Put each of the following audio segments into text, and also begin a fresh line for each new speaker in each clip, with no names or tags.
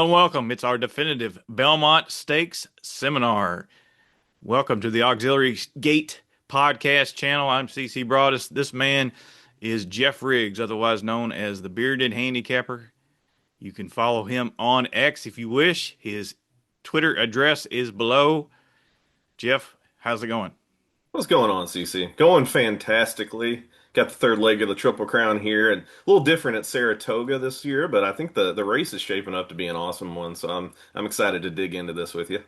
Hello and welcome. It's our definitive Belmont Stakes seminar. Welcome to the Auxiliary Gate podcast channel. I'm CC Broaddus. This man is Geoff Riggs, otherwise known as the Bearded Handicapper. You can follow him on X if you wish. His Twitter address is below. Geoff, how's it going?
What's going on, CC? Going fantastically. Got the third leg of the Triple Crown here, and a little different at Saratoga this year, but I think the race is shaping up to be an awesome one. So I'm excited to dig into this with you.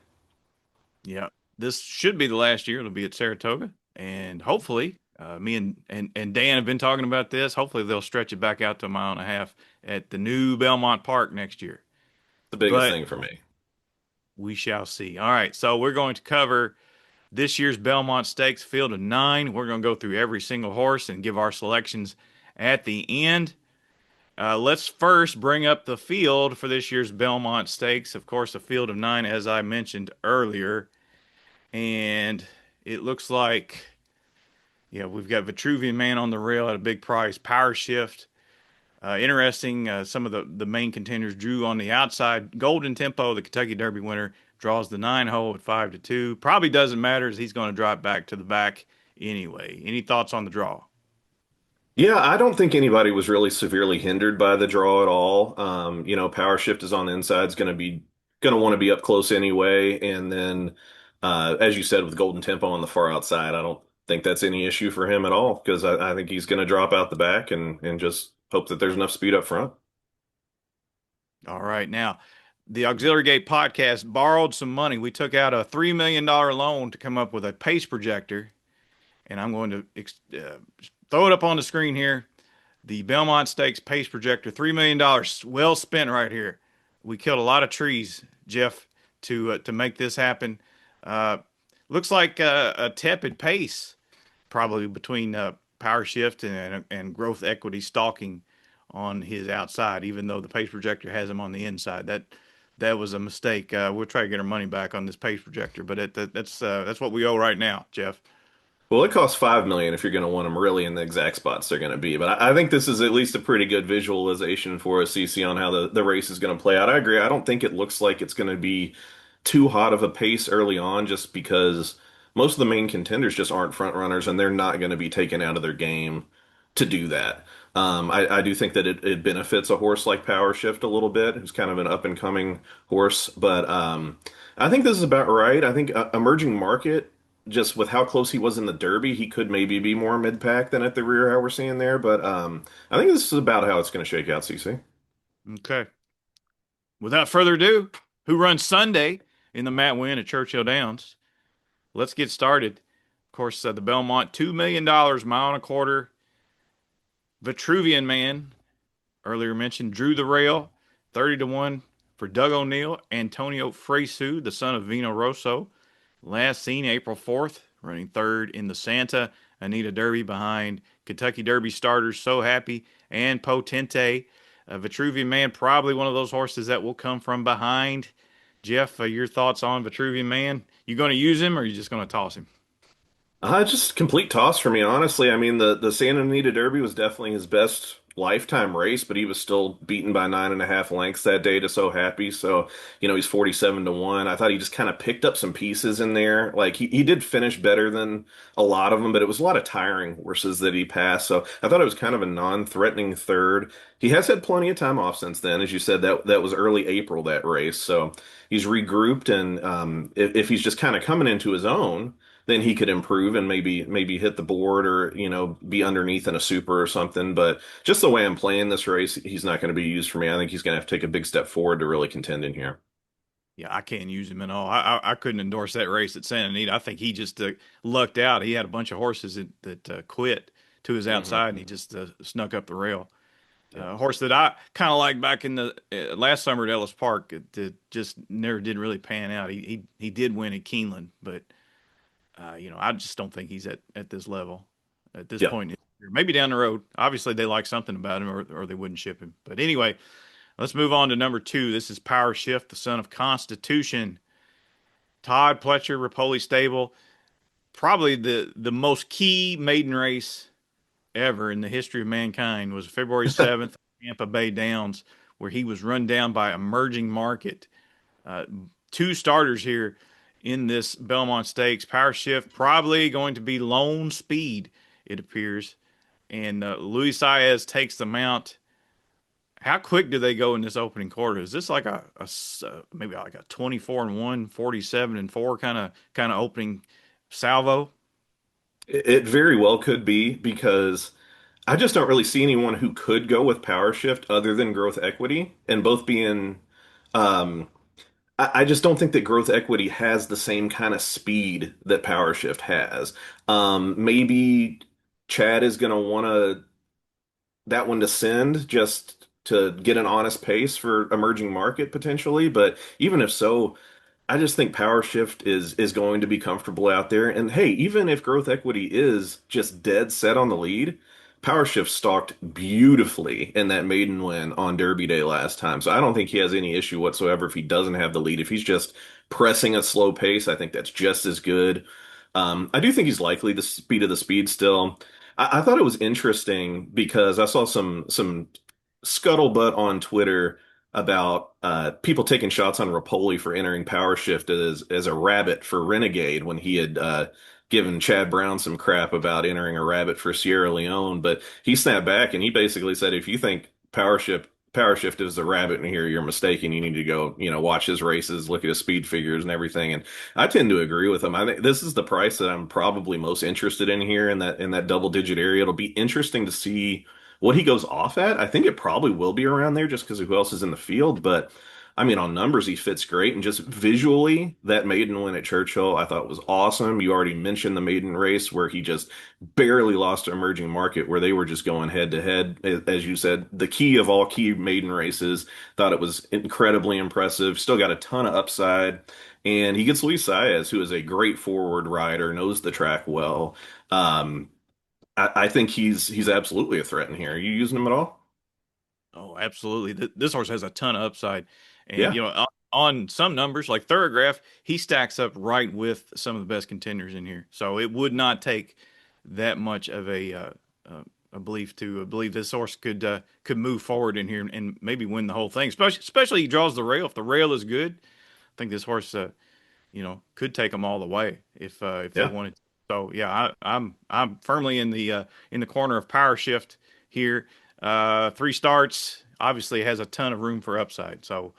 Yeah, this should be the last year it'll be at Saratoga, and hopefully, me and Dan have been talking about this. Hopefully, they'll stretch it back out to a mile and a half at the new Belmont Park next year.
The biggest
But
thing for me.
we shall see. All right, so we're going to cover this year's Belmont Stakes field of nine. We're going to go through every single horse and give our selections at the end. Let's first bring up the field for this year's Belmont Stakes. Of course, a field of nine, as I mentioned earlier. And it looks like, yeah, we've got Vitruvian Man on the rail at a big price. Power Shift. Interesting. Some of the main contenders drew on the outside. Golden Tempo, the Kentucky Derby winner, draws the 9 hole at 5-2. Probably doesn't matter as he's going to drop back to the back anyway. Any thoughts on the draw?
Yeah, I don't think anybody was really severely hindered by the draw at all. Power Shift is on the inside, is going to want to be up close anyway, and then as you said with Golden Tempo on the far outside, I don't think that's any issue for him at all because I think he's going to drop out the back and just hope that there's enough speed up front.
All right. Now, the Auxiliary Gate podcast borrowed some money. We took out a $3 million loan to come up with a pace projector, and I'm going to throw it up on the screen here. The Belmont Stakes pace projector, $3 million, well spent right here. We killed a lot of trees, Geoff, to make this happen. Uh, Looks like a tepid pace, probably between Power Shift and Growth Equity stalking on his outside, even though the pace projector has him on the inside. That was a mistake. We'll try to get our money back on this pace projector, but that's what we owe right now, Geoff.
Well, it costs 5 million if you're going to want them really in the exact spots they're going to be. But I think this is at least a pretty good visualization for a CC on how the race is going to play out. I agree. I don't think it looks like it's going to be too hot of a pace early on just because most of the main contenders just aren't front runners and they're not going to be taken out of their game to do that. I do think that it benefits a horse like Power Shift a little bit, who's kind of an up and coming horse. But I think this is about right. I think emerging market just with how close he was in the Derby, he could maybe be more mid-pack than at the rear, how we're seeing there. But I think this is about how it's going to shake out, CC.
Okay. Without further ado, who runs Sunday in the Matt Winn at Churchill Downs? Let's get started. Of course, the Belmont, $2 million, mile and a quarter. Vitruvian Man, earlier mentioned, drew the rail, 30-1 for Doug O'Neill. Antonio Fresu, the son of Vino Rosso, last seen April 4th, running third in the Santa Anita Derby behind Kentucky Derby starters So Happy and Potente. Vitruvian Man, probably one of those horses that will come from behind. Geoff, your thoughts on Vitruvian Man? You going to use him or are you just going to toss him?
Just complete toss for me, honestly. I mean, the Santa Anita Derby was definitely his best lifetime race, but he was still beaten by 9.5 lengths that day to So Happy. So, he's 47-1. I thought he just kind of picked up some pieces in there. Like he did finish better than a lot of them, but it was a lot of tiring horses that he passed. So I thought it was kind of a non-threatening third. He has had plenty of time off since then. As you said, that was early April, that race. So he's regrouped, and if he's just kind of coming into his own, then he could improve and maybe hit the board or be underneath in a super or something. But just the way I'm playing this race, he's not going to be used for me. I think he's going to have to take a big step forward to really contend in here.
Yeah, I can't use him at all. I couldn't endorse that race at Santa Anita. I think he just lucked out. He had a bunch of horses that quit to his
Hmm.
outside, and he just snuck up the rail.
Yeah.
A horse that I kind of liked back in the last summer at Ellis Park. It just never did really pan out. He did win at Keeneland, but I just don't think he's at this level at this
Yeah.
point. Maybe down the road. Obviously, they like something about him, or they wouldn't ship him. But anyway, let's move on to number two. This is Power Shift, the son of Constitution. Todd Pletcher, Rapoli Stable. Probably the most key maiden race ever in the history of mankind was February 7th, Tampa Bay Downs, where he was run down by Emerging Market. Uh, Two starters here in this Belmont Stakes. Power Shift probably going to be lone speed, it appears. And Luis Saez takes the mount. How quick do they go in this opening quarter? Is this like maybe like a 24-1, 47-4 kind of opening salvo?
It very well could be because I just don't really see anyone who could go with power shift other than growth equity, and both being um I just don't think that growth equity has the same kind of speed that power shift has. Maybe Chad is going to want that one to send just to get an honest pace for emerging market potentially, but even if so, I just think power shift is going to be comfortable out there. And hey, even if growth equity is just dead set on the lead, power shift stalked beautifully in that maiden win on Derby Day last time. So I don't think he has any issue whatsoever if he doesn't have the lead. If he's just pressing a slow pace, I think that's just as good. I do think he's likely the speed of the speed still. I thought it was interesting because I saw some scuttlebutt on Twitter about people taking shots on Rapoli for entering Power Shift as a rabbit for Renegade when he had given Chad Brown some crap about entering a rabbit for Sierra Leone. But he snapped back and he basically said, if you think Power Shift is the rabbit in here, you're mistaken. You need to go, watch his races, look at his speed figures and everything. And I tend to agree with him. I think this is the price that I'm probably most interested in here in that double digit area. It'll be interesting to see what he goes off at. I think it probably will be around there just because of who else is in the field. But I mean, on numbers, he fits great. And just visually, that maiden win at Churchill, I thought was awesome. You already mentioned the maiden race where he just barely lost to Emerging Market, where they were just going head to head. As you said, the key of all key maiden races. Thought it was incredibly impressive. Still got a ton of upside. And he gets Luis Saez, who is a great forward rider, knows the track well. Um, I think he's absolutely a threat in here. Are you using him at all?
Oh, absolutely. This horse has a ton of upside. And,
Yeah.
on some numbers, like Thoroughgraph, he stacks up right with some of the best contenders in here. So it would not take that much of a belief to believe this horse could move forward in here and maybe win the whole thing. Especially he draws the rail. If the rail is good, I think this horse, could take them all the way if they
Yeah.
wanted to. So yeah, I'm firmly in the corner of Power Shift here. Three starts obviously has a ton of room for upside. So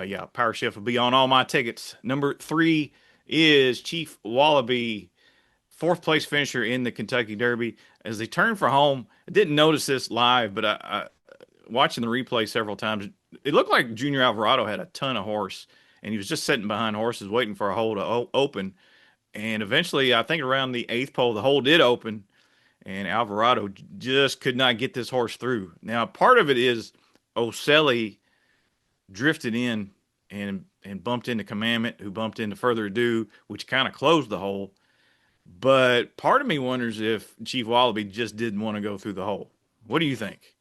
yeah, Power Shift will be on all my tickets. Number three is Chief Wallabee, fourth place finisher in the Kentucky Derby. As they turn for home, I didn't notice this live, but I watching the replay several times, it looked like Junior Alvarado had a ton of horse, and he was just sitting behind horses waiting for a hole to open. And eventually, I think around the eighth pole, the hole did open, and Alvarado just could not get this horse through. Now, part of it is Oselli drifted in and bumped into Commandment, who bumped into Further Ado, which kind of closed the hole. But part of me wonders if Chief Wallaby just didn't want to go through the hole. What do you think?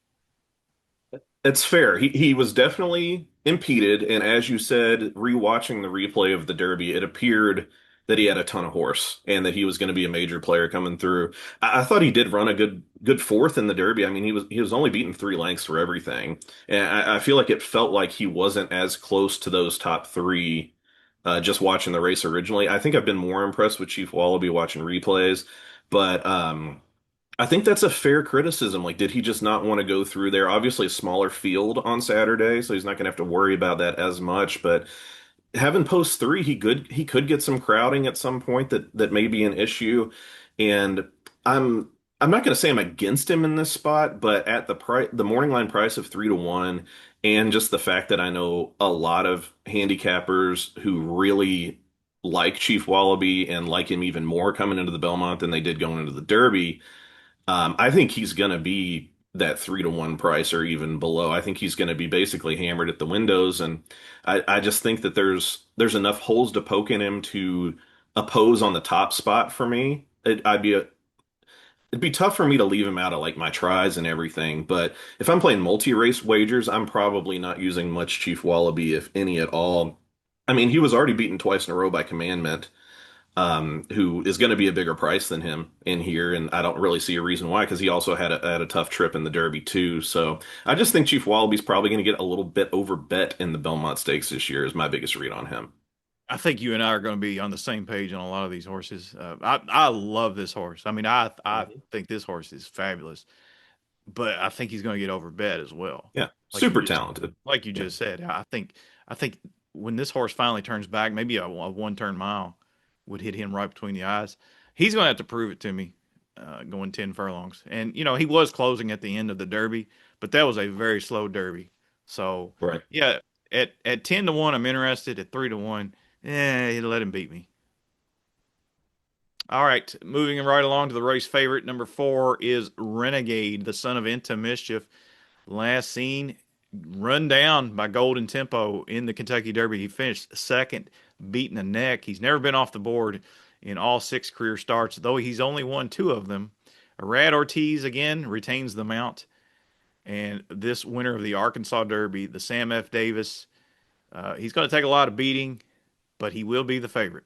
It's fair. He was definitely impeded, and as you said, rewatching the replay of the Derby, it appeared that he had a ton of horse and that he was going to be a major player coming through. I thought he did run a good fourth in the Derby. I mean, he was only beaten 3 lengths for everything, and I feel like it felt like he wasn't as close to those top three. Just watching the race originally, I think I've been more impressed with Chief Wallaby watching replays, but I think that's a fair criticism. Like, did he just not want to go through there? Obviously, a smaller field on Saturday, so he's not going to have to worry about that as much. But having post three, he could get some crowding at some point that may be an issue. And I'm not going to say I'm against him in this spot, but at the morning line price of 3-1, and just the fact that I know a lot of handicappers who really like Chief Wallaby and like him even more coming into the Belmont than they did going into the Derby. I think he's going to be that 3-1 price or even below. I think he's going to be basically hammered at the windows, and I just think that there's enough holes to poke in him to oppose on the top spot for me. It'd be tough for me to leave him out of like my tries and everything, but if I'm playing multi-race wagers, I'm probably not using much Chief Wallaby, if any at all. I mean, he was already beaten twice in a row by Commandment. who is going to be a bigger price than him in here, and I don't really see a reason why because he also had a tough trip in the Derby too. So I just think Chief Wallaby's probably going to get a little bit over bet in the Belmont Stakes this year. Is my biggest read on him.
I think you and I are going to be on the same page on a lot of these horses. I love this horse. I mean, I
Mhm.
think this horse is fabulous, but I think he's going to get overbet as well.
Yeah,
Like you
super
just
talented.
like you
Yeah,
just said, I think when this horse finally turns back, maybe a one turn mile would hit him right between the eyes. He's going to have to prove it to me, going 10 furlongs. And he was closing at the end of the Derby, but that was a very slow Derby. So
right.
yeah, at 10 to 1, I'm interested. At 3 to 1, let him beat me. All right, moving right along to the race favorite. Number 4 is Renegade, the son of Into Mischief. Last seen run down by Golden Tempo in the Kentucky Derby. He finished second, beating a neck. He's never been off the board in all 6 career starts, though he's only won 2 of them. Arad Ortiz again retains the mount, and this winner of the Arkansas Derby, the Sam F. Davis, he's going to take a lot of beating, but he will be the favorite.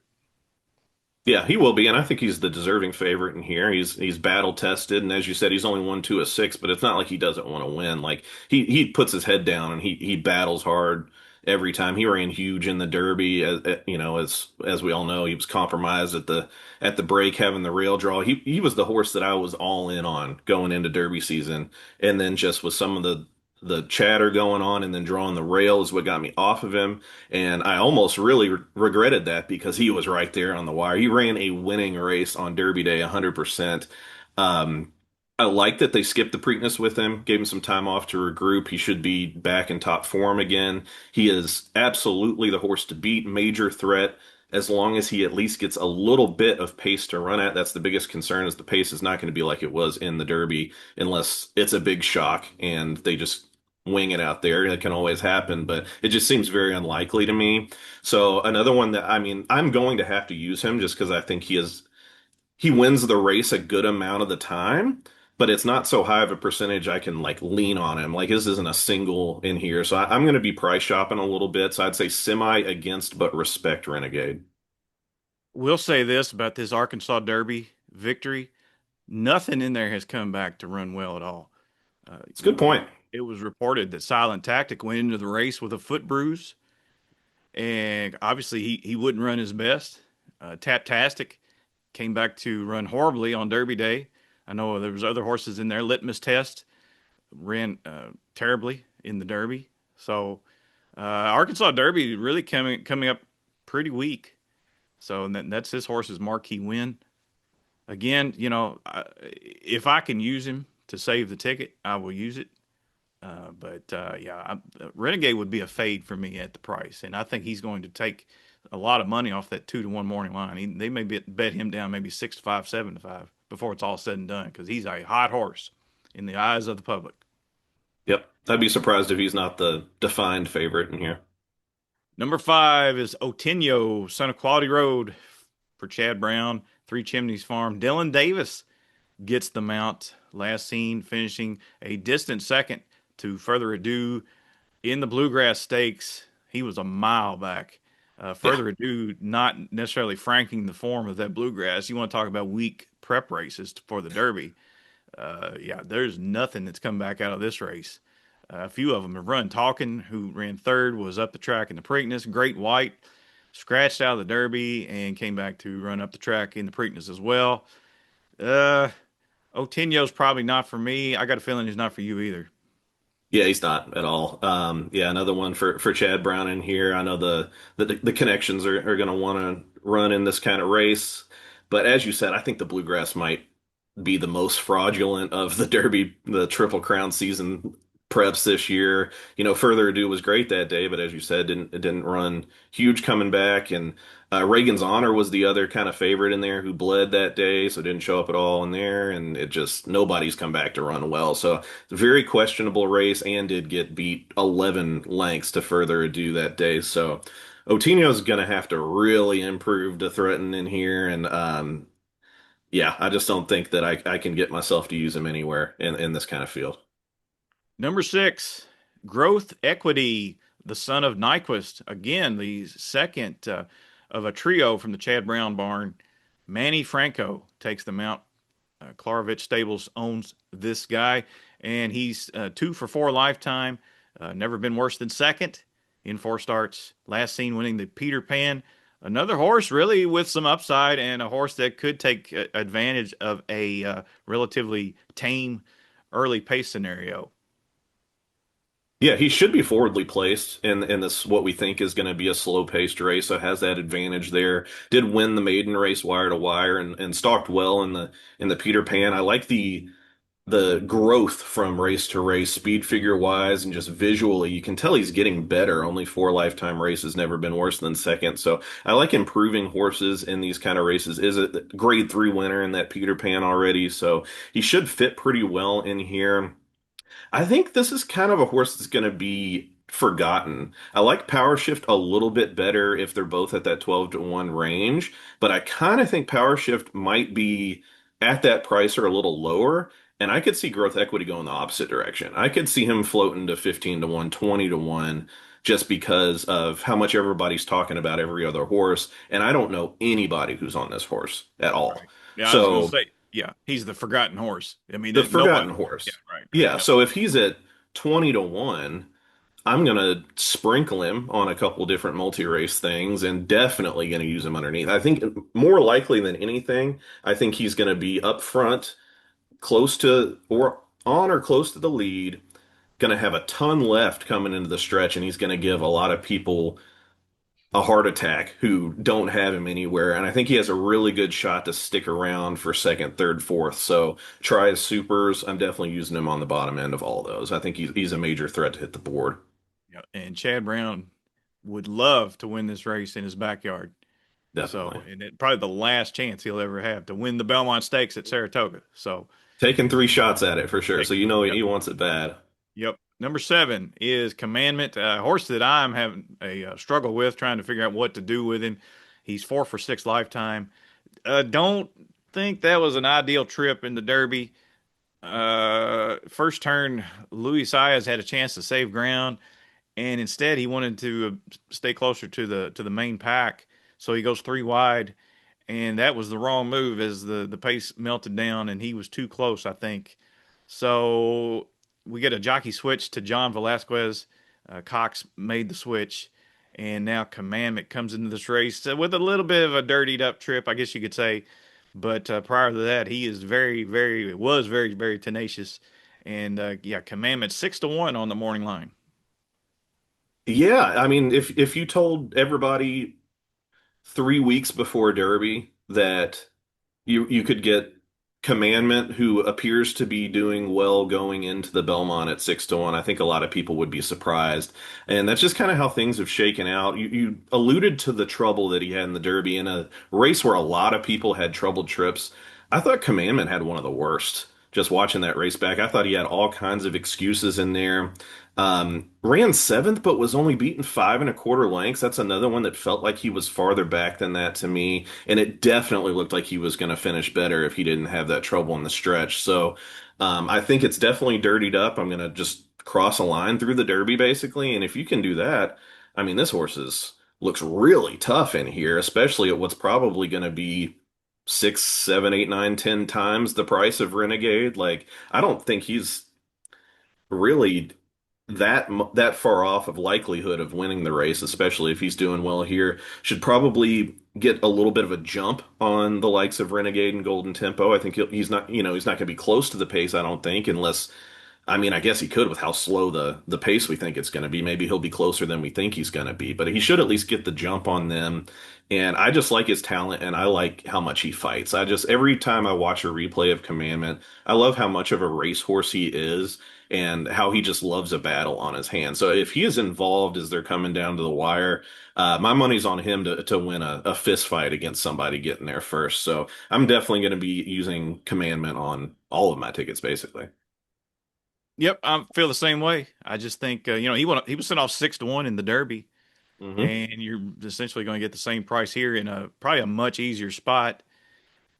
Yeah, he will be, and I think he's the deserving favorite in here. He's battle tested, and as you said, he's only won 2 of 6, but it's not like he doesn't want to win. Like he puts his head down and he battles hard every time. He ran huge in the Derby, as we all know, he was compromised at the break having the rail draw. He was the horse that I was all in on going into Derby season, and then just with some of the chatter going on and then drawing the rail is what got me off of him. And I almost really regretted that because he was right there on the wire. He ran a winning race on Derby Day 100%. Um, I like that they skipped the Preakness with him, gave him some time off to regroup. He should be back in top form again. He is absolutely the horse to beat, major threat. As long as he at least gets a little bit of pace to run at, that's the biggest concern is the pace is not going to be like it was in the Derby unless it's a big shock and they just wing it out there. It can always happen, but it just seems very unlikely to me. So another one that I mean, I'm going to have to use him just because I think he wins the race a good amount of the time, but it's not so high of a percentage I can like lean on him. Like his isn't a single in here, so I'm going to be price shopping a little bit. So I'd say semi against, but respect Renegade.
We'll say this about this Arkansas Derby victory. Nothing in there has come back to run well at all. Uh,
It's a
you
good
know,
point.
it was reported that Silent Tactic went into the race with a foot bruise, and obviously he wouldn't run his best. Taptastic came back to run horribly on Derby Day. I know there was other horses in there. Litmus Test ran terribly in the Derby. So Arkansas Derby really coming up pretty weak. So that's his horse's marquee win. Again, if I can use him to save the ticket, I will use it. But yeah, Renegade would be a fade for me at the price, and I think he's going to take a lot of money off that 2 to 1 morning line. They may bet him down maybe 6 to 5, 7 to 5 before it's all said and done because he's a hot horse in the eyes of the public.
Yep. I'd be surprised if he's not the defined favorite in here.
Number 5 is Ottinho, son of Quality Road for Chad Brown, Three Chimneys Farm. Dylan Davis gets the mount. Last seen finishing a distant second to Further Ado in the Bluegrass Stakes. He was a mile back.
Yeah.
Further Ado, not necessarily franking the form of that Bluegrass. You want to talk about weak prep races for the Derby. Yeah, there's nothing that's come back out of this race. A few of them have run. Talking, who ran third, was up the track in the Preakness. Great White scratched out of the Derby and came back to run up the track in the Preakness as well. Uh, Otinho's probably not for me. I got a feeling he's not for you either.
Yeah, he's not at all. Yeah, another one for Chad Brown in here. I know the connections are going to want to run in this kind of race, but as you said, I think the Bluegrass might be the most fraudulent of the Derby, the Triple Crown season preps this year. Further Ado was great that day, but as you said, it didn't run huge coming back. And Reagan's Honor was the other kind of favorite in there who bled that day, so didn't show up at all in there. And it just nobody's come back to run well. So very questionable race, and did get beat 11 lengths to Further Ado that day. So Otino's gonna have to really improve to threaten in here, and yeah, I just don't think that I can get myself to use him anywhere in this kind of field.
Number 6, Growth Equity, the son of Nyquist. Again, the second of a trio from the Chad Brown barn. Manny Franco takes the Mount Klarovich Stables owns this guy, and he's 2 for 4 lifetime. Never been worse than second in 4 starts. Last seen winning the Peter Pan. Another horse really with some upside, and a horse that could take advantage of a relatively tame early pace scenario.
Yeah, he should be forwardly placed in this what we think is going to be a slow-paced race, so has that advantage there. Did win the maiden race wire to wire and stalked well in the Peter Pan. I like the growth from race to race, speed figure wise, and just visually. You can tell he's getting better. Only 4 lifetime races, never been worse than second. So I like improving horses in these kind of races. Is a grade 3 winner in that Peter Pan already, so he should fit pretty well in here. I think this is kind of a horse that's going to be forgotten. I like Power Shift a little bit better if they're both at that 12 to 1 range, but I kind of think Power Shift might be at that price or a little lower. And I could see Growth Equity going the opposite direction. I could see him floating to 15 to 1, 20 to 1, just because of how much everybody's talking about every other horse. And I don't know anybody who's on this horse at all.
Right. Yeah, I was going to
So
say, yeah, he's the forgotten horse. I mean,
the
nobody.
forgotten
Yeah,
horse.
right, right.
Yeah,
Yep.
so if he's at 20 to 1, I'm gonna sprinkle him on a couple different multi-race things and definitely gonna use him underneath. I think more likely than anything, I think he's gonna be up front, close to or on or close to the lead, gonna have a ton left coming into the stretch, and he's gonna give a lot of people a heart attack who don't have him anywhere. And I think he has a really good shot to stick around for second, third, fourth. So try his supers. I'm definitely using him on the bottom end of all those. I think he's a major threat to hit the board.
Yeah, and Chad Brown would love to win this race in his backyard. So,
Definitely.
and probably the last chance he'll ever have to win the Belmont Stakes at Saratoga. So,
Taking 3 shots at it for sure. So
take,
you know
yep,
he wants it bad.
yep. Number 7 is Commandment, a horse that I'm having a struggle with, trying to figure out what to do with him. He's 4 for 6 lifetime. Don't think that was an ideal trip in the Derby. First turn, Luis Saez had a chance to save ground, and instead he wanted to stay closer to the main pack, so he goes 3 wide, and that was the wrong move as the pace melted down, and he was too close, I think. So we get a jockey switch to John Velasquez. Cox made the switch, and now Commandment comes into this race with a little bit of a dirtied up trip, I guess you could say. But prior to that, he is very tenacious, and yeah, Commandment 6 to 1 on the morning line.
Yeah, I mean, if you told everybody 3 weeks before Derby that you could get Commandment, who appears to be doing well going into the Belmont at 6 to 1. I think a lot of people would be surprised. And that's just kind of how things have shaken out. You alluded to the trouble that he had in the Derby in a race where a lot of people had troubled trips. I thought Commandment had one of the worst. Just watching that race back, I thought he had all kinds of excuses in there. Ran seventh, but was only beaten 5 1/4 lengths. That's another one that felt like he was farther back than that to me. And it definitely looked like he was going to finish better if he didn't have that trouble in the stretch. So I think it's definitely dirtied up. I'm going to just cross a line through the Derby, basically. And if you can do that, I mean, this horse looks really tough in here, especially at what's probably going to be 6, 7, 8, 9, 10 times the price of Renegade. Like, I don't think he's really that far off of likelihood of winning the race, especially if he's doing well here. Should probably get a little bit of a jump on the likes of Renegade and Golden Tempo. I think he's not, he's not going to be close to the pace, I don't think, unless I mean, I guess he could with how slow the pace we think it's going to be. Maybe he'll be closer than we think he's going to be, but he should at least get the jump on them. And I just like his talent and I like how much he fights. I just every time I watch a replay of Commandment, I love how much of a racehorse he is and how he just loves a battle on his hands. So if he is involved as they're coming down to the wire, my money's on him to win a fist fight against somebody getting there first. So I'm definitely going to be using Commandment on all of my tickets, basically.
Yep, I feel the same way. I just think he was sent off 6 to 1 in the Derby,
Hmm.
and you're essentially going to get the same price here in a probably a much easier spot.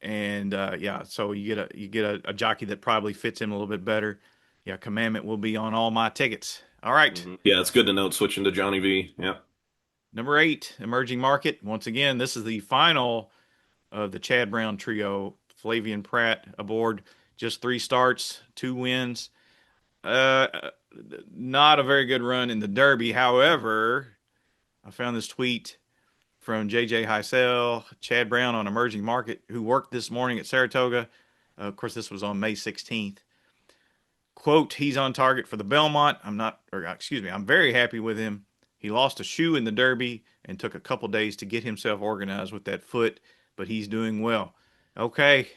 And yeah, so you get a jockey that probably fits him a little bit better. Yeah, Commandment will be on all my tickets. All right.
Hmm. Yeah, it's good to note switching to Johnny V. Yeah.
Number 8, Emerging Market. Once again, this is the final of the Chad Brown trio. Flavian Pratt aboard, just 3 starts, 2 wins. Uh, Not a very good run in the Derby. However, I found this tweet from JJ Heisel, Chad Brown on Emerging Market, who worked this morning at Saratoga. Of course, this was on May 16th. Quote, he's on target for the Belmont. I'm very happy with him. He lost a shoe in the Derby and took a couple days to get himself organized with that foot, but he's doing well. Okay.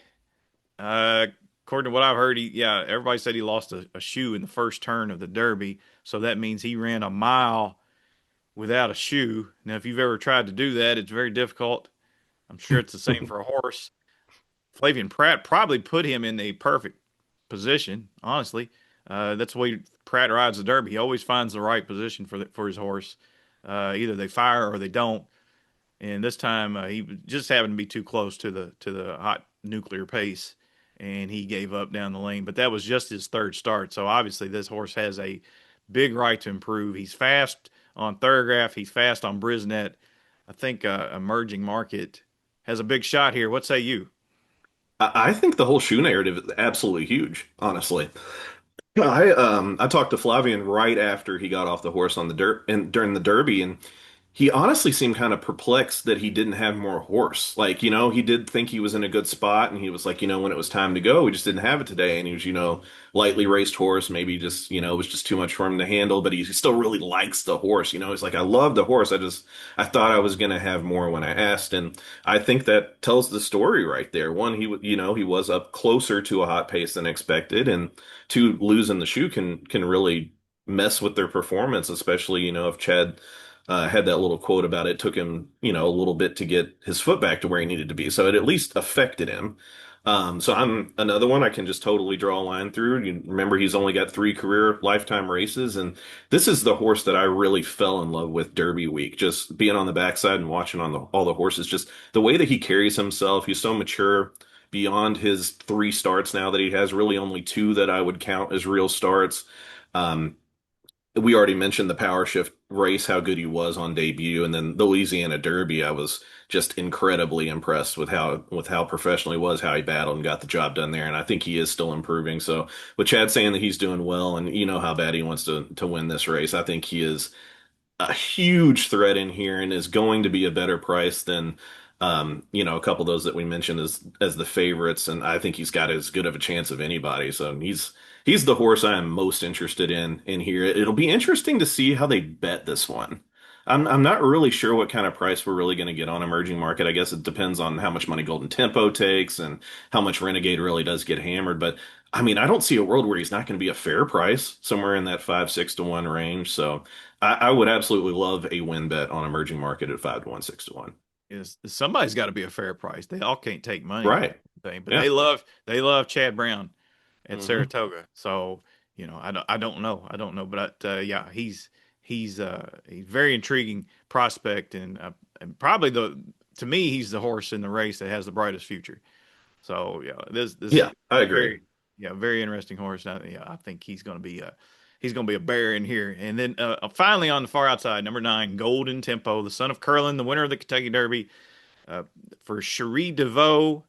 Uh, According to what I've heard, everybody said he lost a shoe in the first turn of the Derby. So that means he ran a mile without a shoe. Now, if you've ever tried to do that, it's very difficult. I'm sure it's the same for a horse. Flavian Pratt probably put him in a perfect position, honestly. That's the way Pratt rides the Derby. He always finds the right position for his horse. Either they fire or they don't. And this time he just happened to be too close to the hot nuclear pace, and he gave up down the lane. But that was just his third start, so obviously this horse has a big right to improve. He's fast on Thorograph. He's fast on Brisnet. I think Emerging Market has a big shot here. What say you?
I think the whole shoe narrative is absolutely huge, honestly. I talked to Flavian right after he got off the horse on the dirt and during the Derby, and he honestly seemed kind of perplexed that he didn't have more horse. Like, he did think he was in a good spot, and he was like, when it was time to go, we just didn't have it today. And he was, lightly raced horse, maybe just, it was just too much for him to handle, but he still really likes the horse. He's like, I love the horse. I thought I was going to have more when I asked. And I think that tells the story right there. One, he was up closer to a hot pace than expected, and two, losing the shoe can really mess with their performance, especially, if Chad had that little quote about it took him, a little bit to get his foot back to where he needed to be. So it at least affected him. So I'm another one I can just totally draw a line through. You remember he's only got 3 career lifetime races, and this is the horse that I really fell in love with Derby week. Just being on the backside and watching all the horses, just the way that he carries himself. He's so mature beyond his 3 starts now that he has really only 2 that I would count as real starts. Um, we already mentioned the power shift race, how good he was on debut, and then the Louisiana Derby. I was just incredibly impressed with how professional he was, how he battled and got the job done there. And I think he is still improving. So with Chad saying that he's doing well, and how bad he wants to win this race, I think he is a huge threat in here and is going to be a better price than a couple of those that we mentioned as the favorites, and I think he's got as good of a chance of anybody. So he's the horse I am most interested in here. It'll be interesting to see how they bet this one. I'm not really sure what kind of price we're really going to get on Emerging Market. I guess it depends on how much money Golden Tempo takes and how much Renegade really does get hammered. But I mean, I don't see a world where he's not going to be a fair price somewhere in that 5-6 to 1 range. So I would absolutely love a win bet on Emerging Market at 5 to 1, 6 to 1.
Is somebody's got to be a fair price. They all can't take money off
Right.
the thing, but
Yeah.
they love Chad Brown at
Hmm.
Saratoga. So I don't know, but yeah, he's a very intriguing prospect, and probably to me he's the horse in the race that has the brightest future. So yeah, this
Yeah, I agree.
very very interesting horse. I think he's gonna be a bear in here. And then finally on the far outside, number 9, Golden Tempo, the son of Curlin, the winner of the Kentucky Derby, uh, for Cherie DeVoe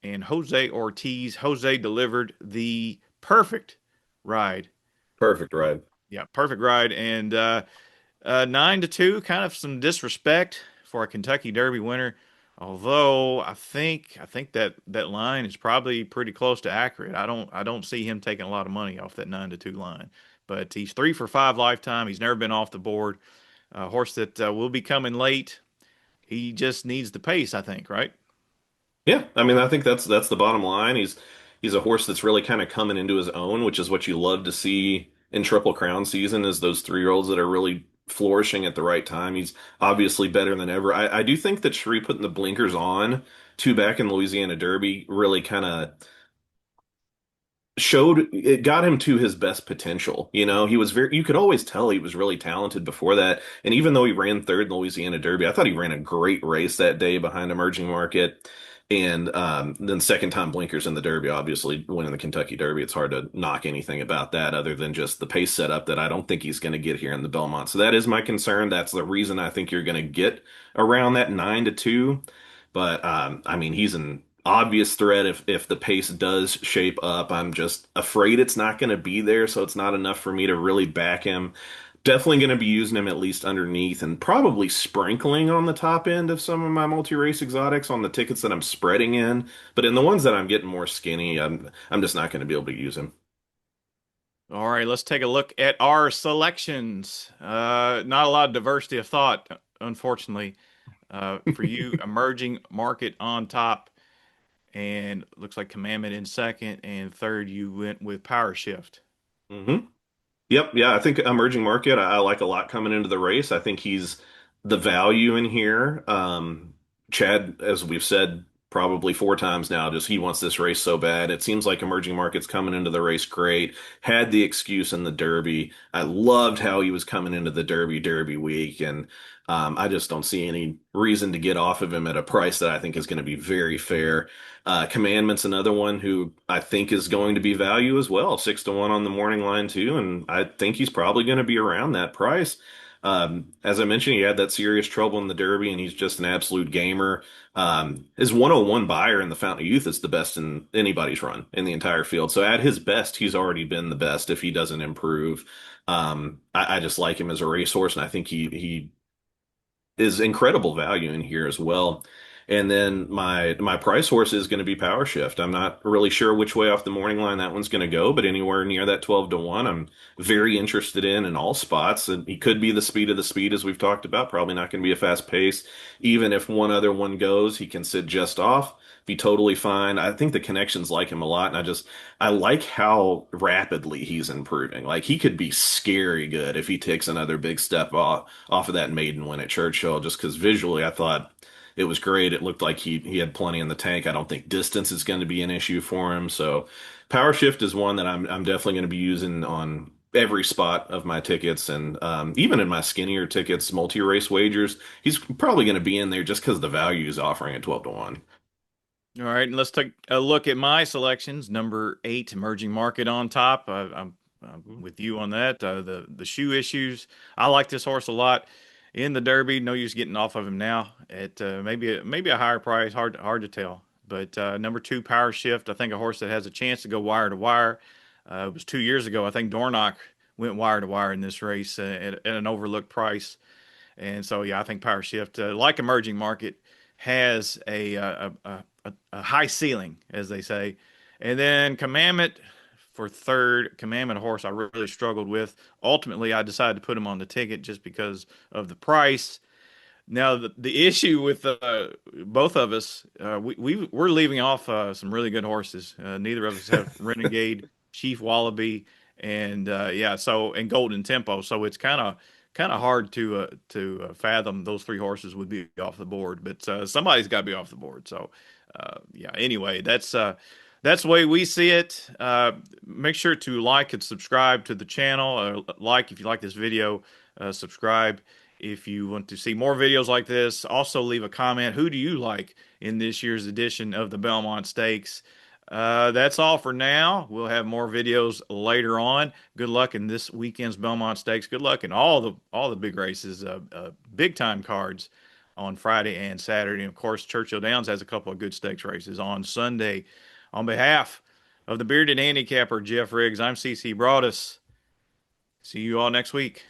and Jose Ortiz. Jose delivered the perfect ride.
Perfect ride.
Yeah, perfect ride. And 9-2, kind of some disrespect for a Kentucky Derby winner. Although I think that line is probably pretty close to accurate. I don't see him taking a lot of money off that 9-2 line. But he's 3 for 5 lifetime. He's never been off the board. A horse that will be coming late. He just needs the pace, I think, right?
Yeah, I mean, I think that's the bottom line. He's a horse that's really kind of coming into his own, which is what you love to see in Triple Crown season, is those 3-year-olds that are really flourishing at the right time. He's obviously better than ever. I do think that Sheree putting the blinkers on two back in Louisiana Derby really kind of showed it, got him to his best potential. He was you could always tell he was really talented before that. And even though he ran third in the Louisiana Derby, I thought he ran a great race that day behind Emerging Market. And then second time blinkers in the Derby, obviously winning the Kentucky Derby. It's hard to knock anything about that other than just the pace setup that I don't think he's going to get here in the Belmont. So that is my concern. That's the reason I think you're going to get around that 9-2. But I mean, he's an obvious threat if the pace does shape up. I'm just afraid it's not going to be there, so it's not enough for me to really back him. Definitely going to be using him at least underneath and probably sprinkling on the top end of some of my multi-race exotics on the tickets that I'm spreading in. But in the ones that I'm getting more skinny, I'm just not going to be able to use him.
All right, let's take a look at our selections. Not a lot of diversity of thought, unfortunately. For you, emerging market on top, and looks like Commandment in second, and third you went with Power Shift.
hmm Yep, yeah, I think emerging market I like a lot coming into the race. I think he's the value in here. Chad, as we've said probably four times now, just he wants this race so bad. It seems like emerging market's coming into the race great. Had the excuse in the Derby. I loved how he was coming into the Derby week, and I just don't see any reason to get off of him at a price that I think is going to be very fair. Commandment's another one who I think is going to be value as well, 6-1 on the morning line too, and I think he's probably going to be around that price. As I mentioned, he had that serious trouble in the Derby, and he's just an absolute gamer. His 101 buyer in the Fountain of Youth is the best in anybody's run in the entire field. So at his best, he's already been the best if he doesn't improve. I just like him as a racehorse, and I think he is incredible value in here as well. And then my price horse is going to be Power Shift. I'm not really sure which way off the morning line that one's going to go, but anywhere near that 12-1, I'm very interested in all spots. And he could be the speed of the speed as we've talked about. Probably not going to be a fast pace. Even if one other one goes, he can sit just off, be totally fine. I think the connections like him a lot, and I like how rapidly he's improving. Like he could be scary good if he takes another big step off of that maiden win at Churchill, just because visually I thought it was great. It looked like he had plenty in the tank. I don't think distance is going to be an issue for him. So power shift is one that I'm definitely going to be using on every spot of my tickets, and even in my skinnier tickets, multi-race wagers, he's probably going to be in there just because the value is offering at 12-1.
All right, and let's take a look at my selections. Number eight, emerging market on top. I'm with you on that. The shoe issues. I like this horse a lot in the Derby. No use getting off of him now at maybe a higher price. Hard to tell. But number two, Power Shift. I think a horse that has a chance to go wire to wire. It was 2 years ago. I think Dornoch went wire to wire in this race at an overlooked price. And so, yeah, I think Power Shift, like emerging market, has a high ceiling, as they say. And then Commandment for third. Commandment horse I really struggled with. Ultimately, I decided to put him on the ticket just because of the price. Now, the issue with both of us, we're leaving off some really good horses. Neither of us have Renegade, Chief Wallabee, and and Golden Tempo. So it's kind of hard to fathom those three horses would be off the board. But somebody's got to be off the board. So yeah. Anyway, that's the way we see it. Make sure to like and subscribe to the channel. Like if you like this video, subscribe if you want to see more videos like this. Also, leave a comment. Who do you like in this year's edition of the Belmont Stakes? That's all for now. We'll have more videos later on. Good luck in this weekend's Belmont Stakes. Good luck in all the big races, big time cards on Friday and Saturday. And of course, Churchill Downs has a couple of good stakes races on Sunday. On behalf of the bearded handicapper Geoff Riggs, I'm CC Broaddus. See you all next week.